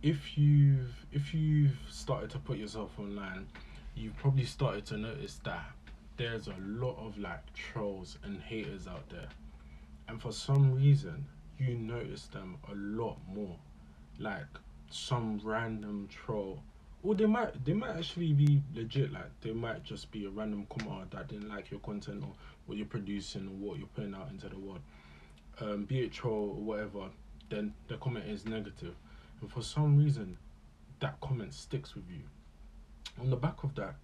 if you've started to put yourself online, you've probably started to notice that there's a lot of like trolls and haters out there, and for some reason you notice them a lot more. Like some random troll, or they might actually be legit. Like they might just be a random commenter that didn't like your content or what you're producing or what you're putting out into the world. Be it troll or whatever, then the comment is negative, and for some reason that comment sticks with you. On the back of that,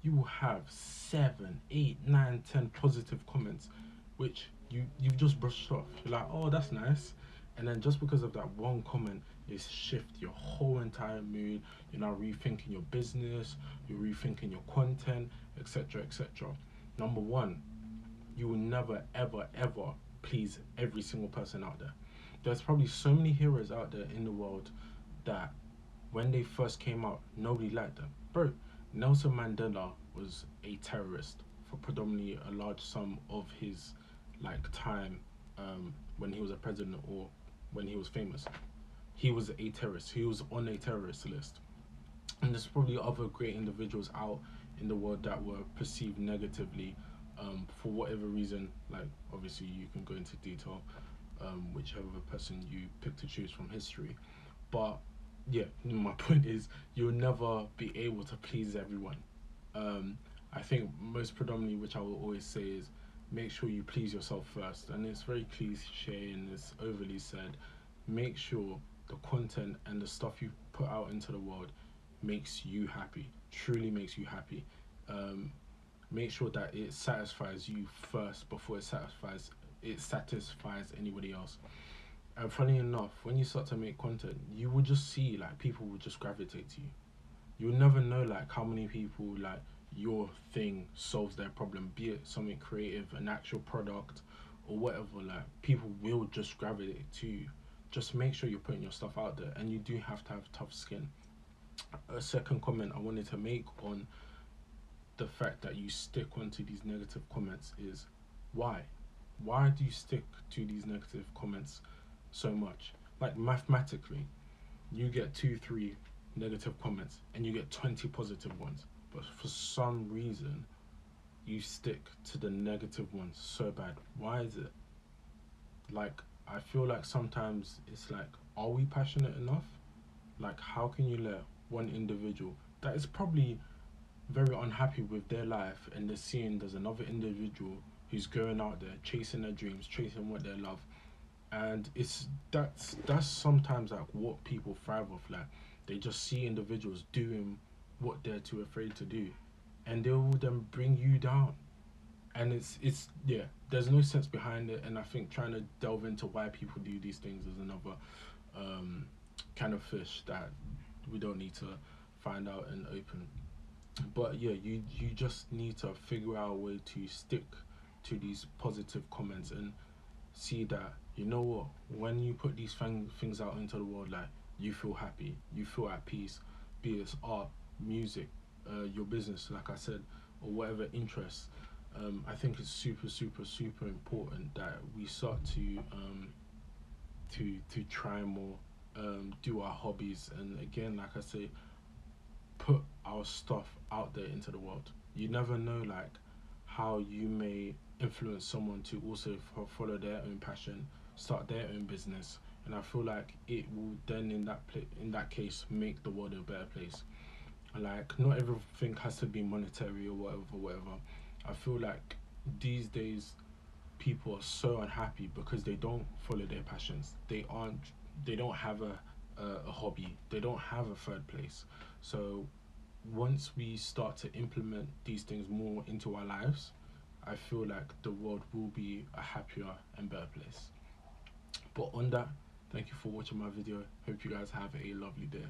you will have seven, eight, nine, 10 positive comments, which you've just brushed off. You're like, oh, that's nice, and then just because of that one comment, it shift your whole entire mood. You're now rethinking your business. You're rethinking your content, etc., etc. Number one, you will never, ever, ever please every single person out there. There's probably so many heroes out there in the world that when they first came out, nobody liked them. Bro, Nelson Mandela was a terrorist for predominantly a large sum of his like time, when he was a president or when he was famous. He was a terrorist. He was on a terrorist list. And there's probably other great individuals out in the world that were perceived negatively, for whatever reason. Like obviously you can go into detail, whichever person you pick to choose from history. But yeah, my point is you'll never be able to please everyone. I think most predominantly, which I will always say is make sure you please yourself first. And it's very cliche and it's overly said. Make sure the content and the stuff you put out into the world makes you happy, truly makes you happy. Um, Make sure that it satisfies you first before it satisfies anybody else. And funny enough, when you start to make content, you will just see like people will just gravitate to you. You'll never know like how many people like your thing solves their problem, be it something creative, an actual product, or whatever. Like people will just gravitate to you. Just make sure you're putting your stuff out there, and you do have to have tough skin. A second comment I wanted to make on the fact that you stick onto these negative comments is why? Why do you stick to these negative comments so much? Like mathematically, you get two, three negative comments and you get 20 positive ones. But for some reason, you stick to the negative ones so bad. Why is it? Like, I feel like sometimes it's like, are we passionate enough? Like, how can you let one individual that is probably very unhappy with their life and they're seeing there's another individual who's going out there chasing their dreams, chasing what they love, and that's sometimes like what people thrive off. Like they just see individuals doing what they're too afraid to do, and they will then bring you down. And it's yeah, there's no sense behind it. And I think trying to delve into why people do these things is another um, kind of fish that we don't need to find out and open. But yeah, you just need to figure out a way to stick to these positive comments and see that you know what, when you put these things out into the world, like you feel happy, you feel at peace, be it art, music, your business, like I said, or whatever interests. I think it's super, super, super important that we start to try more, do our hobbies, and again, like I say, put our stuff out there into the world. You never know, like how you may influence someone to also follow their own passion, start their own business, and I feel like it will then in that case make the world a better place. Like not everything has to be monetary or whatever, whatever. I feel like these days people are so unhappy because they don't follow their passions. They don't have a hobby. They don't have a third place. So once we start to implement these things more into our lives, I feel like the world will be a happier and better place. But on that, thank you for watching my video. Hope you guys have a lovely day.